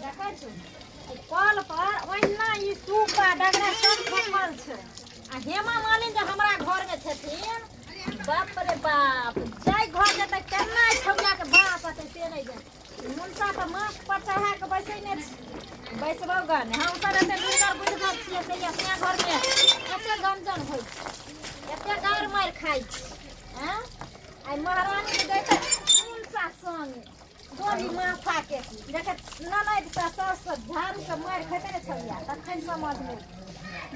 देखै छु कल पर ओहिना ई सूपा डगरा सब ठोकल छै आ हेमा मालिन जे हमरा घर में छथिन बाप रे बाप जाय घर जेतै केना छौला के बाप अते से नहीं जाय मुनसा पर माथ पर चढ़ा के बैसैने बैसबो गन हम सब एते लुकर बुझल छियै से अपना घर में कते गंजन होइ छै एते गार मार खाइ छै हैं आई महारानी के दैते मुनसा संग गोली माथा के देखे ननद सास झाड़ू के मार खेते ने छौला तखन समझ में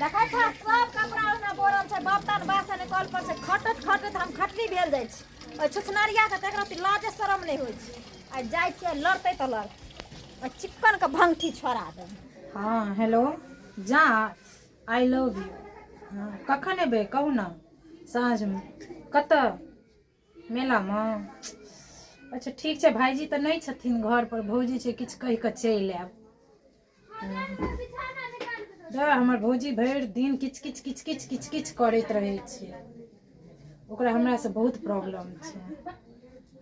देखै छ सब कपड़ा ओना बोरल छै बर्तन बासन कल पर से खटत खटत हम खटली भेल जाइ छी ओइ छुछनरिया के तकरा लाज शरम नहीं होइ छै आ जाइ छै लड़तै त लड़ आ चिक्कन के भंगठी छोड़ा दे हाँ हेलो जा आई लव यू कखन एबै कहू ना साँझ में कत मेला में अच्छा ठीक छै भाईजी तऽ नहीं छथिन घर पर भौजी छै किछु कहि कऽ चलि आयब हमर भौजी भरि दिन किच किच किच किच किच किच करैत रहै छै ओकरा हमरा से बहुत प्रॉब्लम छै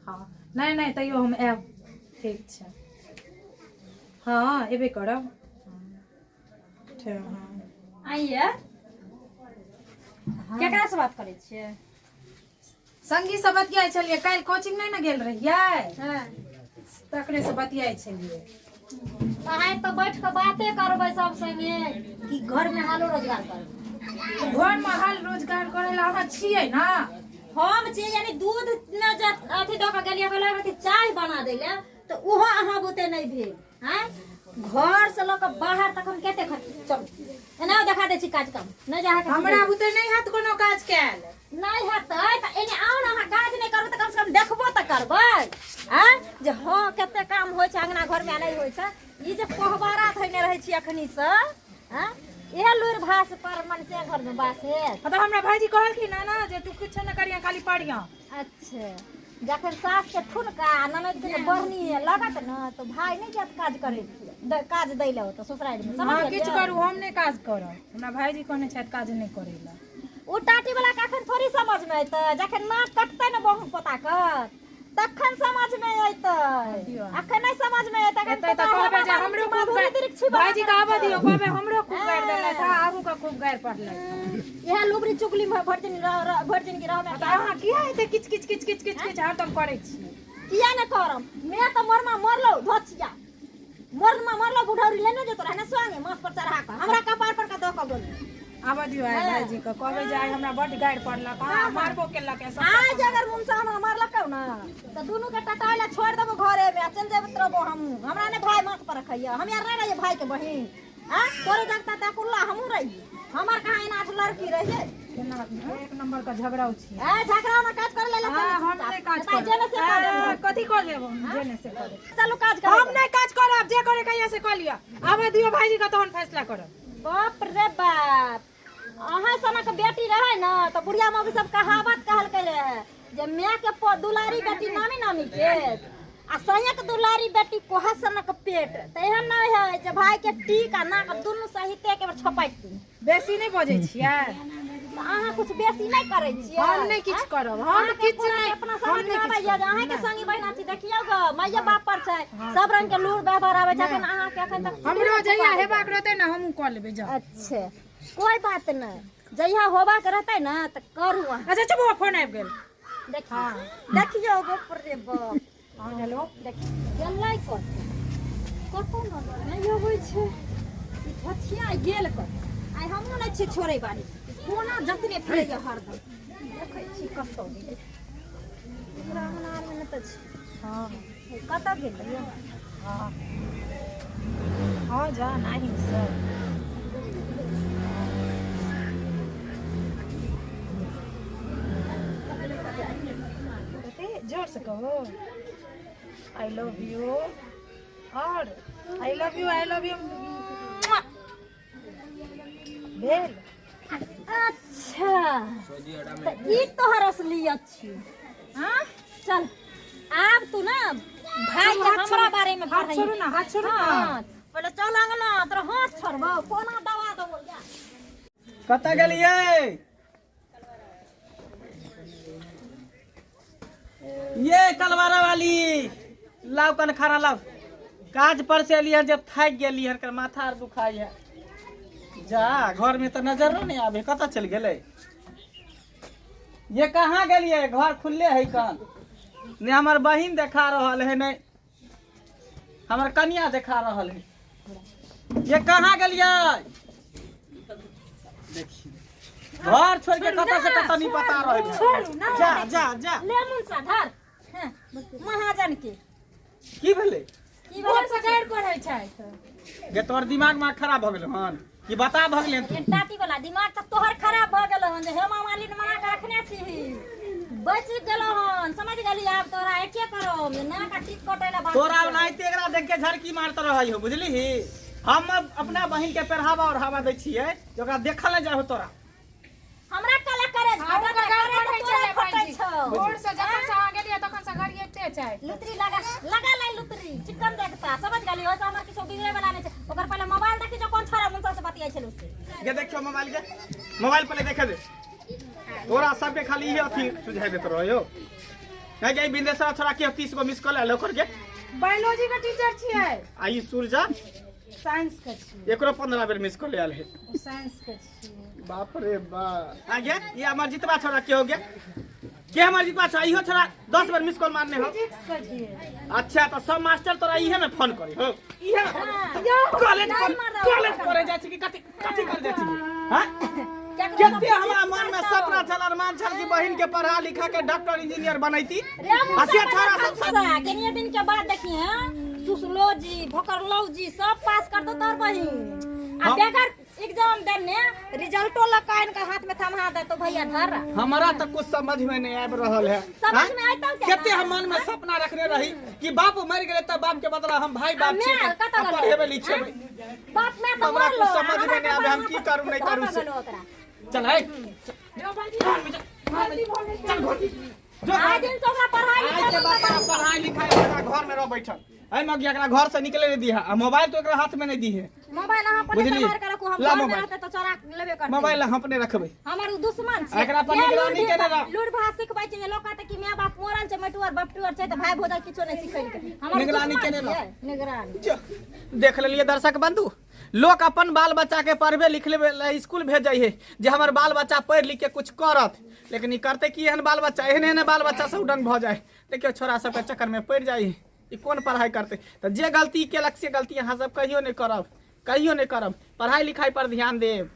हाँ नहीं नहीं तैयो हम आयब ठीक छै हाँ एबे करब आइए केकरा से बात करै छियै संगी से बतियाई छलिए काल्हि कोचिंग नहीं ना गेल रहियै हां तकरे से बतियाई छलिए आइ तो बैठ के बाते करबै सब संगे कि घर में हालो रोजगार कर घर में हाल रोजगार करे ला अहाँ छियै ना हम छी यानी दूध न अथी द के गेलिए कहला कि चाय बना दै ले तो ओहो अहाँ बुते नहीं भेल हैं घर से लोग बाहर तक हम केते चल एना देखा दे छी काज काम नहीं जा हमरा बुते नहीं हाथ कोनो काज कैल नहीं हेतै त एने आउ न अहाँ काज नहीं करबै त कम से कम देखबो त करबै हैं जे हां केते काम होय छै अंगना घर में नहीं होय छै ई जे कोहबारा थैने रहै छी अखनी से हैं इहे लुर भास पर मन से घर में बास है त हमरा भाईजी कहलखिन ना जे तू कुछ न करिया खाली पढ़िया अच्छा जखन सास के ठुनका ननद के बहनी लगत न तो भाई नहीं जात काज करे काज दै ले तो ससुराल में समझ किछ करू हम नहीं काज करब हमरा भाईजी कहने छथि काज नहीं करेला उ टाटी वाला कखन थोड़ी समझ में अइतै जखन नाक कटतै न बहु पोता कर तखन समझ में अइतै अखन नहीं समझ में अइतै त कहबे जे हमरो खूब भाईजी का आबा दियो कहबे हमरो खूब गायर देले था आगू का खूब गायर पड़ले यह लुबरी चुगली में भरदिन की रह में अहाँ किया एते किच किच किच किच किच किच हरदम करै छी किया न करम मैं त मरमा मरलो धोचिया मरलो बुढ़ौरी लेने जतो रहने संगे माथ पर चढ़ा के हमरा कपार पर का द के बोल आबा दियो आई भाईजी का कहबे जे आई हमरा बड गायर पड़ला हां मारबो केलक ऐसा आज अगर मुंसा हमरा मारलकौ न त दुनु के टटाइला छोड़ देबो घरे में चल जेब तरबो हम हमरा ने भाई माथ पर रखैया हम यार रहे भाई के बहिन हां तोरे जगता त कुल्ला हमहु रही हमर कहां एना लड़की रहे केना एक नंबर का झगड़ाऊ छी ए झगड़ा में काज कर ले हम नहीं काज कर जेने से कर कथि कर लेब जेने से कर चलो काज कर हम नहीं काज करब जे करे कहिया से कर लिया आबे दियो भाईजी का तहन फैसला करब बाप रे बाप अहाँ सनक बेटी रहे न तो बुढ़िया मौगी सब कहावत कहल के रहे जे मां के दुलारी बेटी नामी नामी के आ सयक दुलारी बेटी कोहा सनक पेट त एहन न है जे भाई के टीक आ नाक दुनु सहिते के छपाइत बेसी नहीं बजै छियै अहाँ कुछ बेसी नहीं करे छियै हम नहीं किछ करब हम किछ नहीं अपना समझ में आबै जे अहाँ के संगी बहिना छी देखियौ ग मैया बाप पर छै सब रंग के लूर व्यवहार आबै छै अखन अहाँ के अखन तक हमरो जहिया हेबाक रहतै न हमहु क लेबै जा अच्छा कोई बात नहीं जहिया होबाक रहतै न त करू अच्छा चुप हो फोन आबि गेल देखियो बाप रे बाप हां हेलो देखियो गेलै कतो नहीं होबै छै ई धछिया गेल क आई हमहु नहीं छी छोड़ै बाड़ी कोना जतने फिरैया हरदम देखै छी कतो ब्राह्मण आदमी न त छी हां कत गेलै हां हां जा नहीं सर जोर से कहो आई लव यू और आई लव यू बेल अच्छा तो ई तोहर असलियत छी हां चल आब तू ना भाई के हमरा बारे में हाथ छोड़ू ना पहले चल अंगना तोरा हाथ छोड़बो कोना दवा देबो जा कत गेलियै ये कलवारा वाली लाओ कन खाना लाओ काज पर से एलिए जब थक गेली हन कर माथा आर दुखाई है। जा घर में तो नजरो नहीं आवे, कत चल गेले? ये कहाँ गेलिए? घर खुले है कान ने हमार बहिन देखा रहल है, नहीं हमार कन्या देखा रहल है। ये कहाँ गेलिए? देखिए घर छोड़ के कत से कत नहीं पता रहे। छोड़ू ना, जा जा जा लेमन सा धर हाँ, महाजन के की भेले? की बोल बोल से गाड़ पढ़ै छै गे तोर दिमाग में खराब भ गेल हन कि बता भ गेल ये टाटी वाला दिमाग त तोहर खराब भ गेल हन जे हेमा मालिन मना के रखने छी बच गेल हन, समझ गेली? आब तोरा एके करो ना का टिक कटेला बात तोरा नाइते एकरा देख के झड़की मारत रहई हो, बुझली ही? हम अब अपना बहिन के पहरावा और हवा दै छियै जे ओकरा देखल न जाय हो। तोरा हमरा कला करे हमहू के गाड़ पढ़ै छै फटै भाईजी। छौ भोर से जखन से आ गेलिए तखन से गरिएते छै। लुतरी लगा लगा लाई लुतरी चिकन देखता, समझ गेली? ओसे हमर किछो बिगड़े वाला नै छै। ओकर पहले मोबाइल देखि जो कोन छोरा मुंसा से बतियाइ छल उससे ये देखियो मोबाइल के, मोबाइल पहले देखे दे। तोरा सबके खाली इहे अथी सुझाइ देत रहयो। नहीं जाई बिंदेश्वर छोरा के 30 गो मिस कॉल आलो करके। बायोलॉजी के टीचर छियै, आई सूरजा साइंस के छियै। एकरो 15 बेर मिस कॉल आल है। साइंस के छियै। बाप रे बाप। आगे ये हमार जितवा छोरा के हो गया के? हमार जितवा छोरा इहो छोरा 10 बार मिस कॉल मारने हो। फिजिक्स के छियै। अच्छा तो सब मास्टर तोरा इहे में फोन करे हो? इहे कॉलेज करे जाय छी कि कथि कथि कर जाय छी? हां केते हमरा मन में सपना छल, अरमान छल कि बहिन के पढ़ा लिखा के डॉक्टर इंजीनियर बनैती। हसिया छोरा सब कनिए दिन के बाद देखिए सुसलॉजी भोकरलॉजी सब पास कर दो तोर बहिन। आ बेगर एग्जाम देने रिजल्टो लकाइन के हाथ में थमा दे तो भैया धर। हमरा तो कुछ समझ में नहीं आब रहल है। समझ में आइतौ क्या? केते हम मन में सपना रखने रही कि बाप मर गेले त बाप के बदला हम भाई बाप मैं छी कतऽ गेलै? पढ़ेबे लिखेबे। बाप में तो हमरा मर लो कुछ समझ में नहीं आबे हम की करू नहीं करू से। चल है चल घर जो आज दिन तो पढ़ाई आज के बाद पढ़ाई लिखाई एकरा घर में रह बैठल है मग एकरा घर से निकले नहीं दी है। आ मोबाइल तो एकरा हाथ में नहीं दी है। मोबाइल अहाँ पर बुझली? मार के रखू, हम ला घर में मोबाइल। रहते तो चोरा लेबे करते। मोबाइल हम अपने रखबे। हमर दुश्मन छै। एकरा पर निगरानी केने रह। लूट भात सिखबै छै लोग कहते कि माय बाप मोरल छै, मटुआर बपटुआर छै त भाई भौजाई किछो नहीं सिखैल के। हमर निगरानी दुश्मन केने रह। छै, निगरानी। जो, देख लेलिए दर्शक बंधु, लोग अपन बाल बच्चा के पढ़बे लिखले स्कूल भेजे है जे हमर बाल बच्चा पढ़ लिख के कुछ करत, लेकिन ई करते की एहन बाल बच्चा एहन एहन बाल बच्चा सब उडंग भ जाए। देखियो छोरा सब के चक्कर में पड़ जाए, ई कौन पढ़ाई करते? तो जे गलती केलक से गलती अहाँ सब कहियो नहीं करब, कहियो नहीं करब। पढ़ाई लिखाई पर ध्यान देब।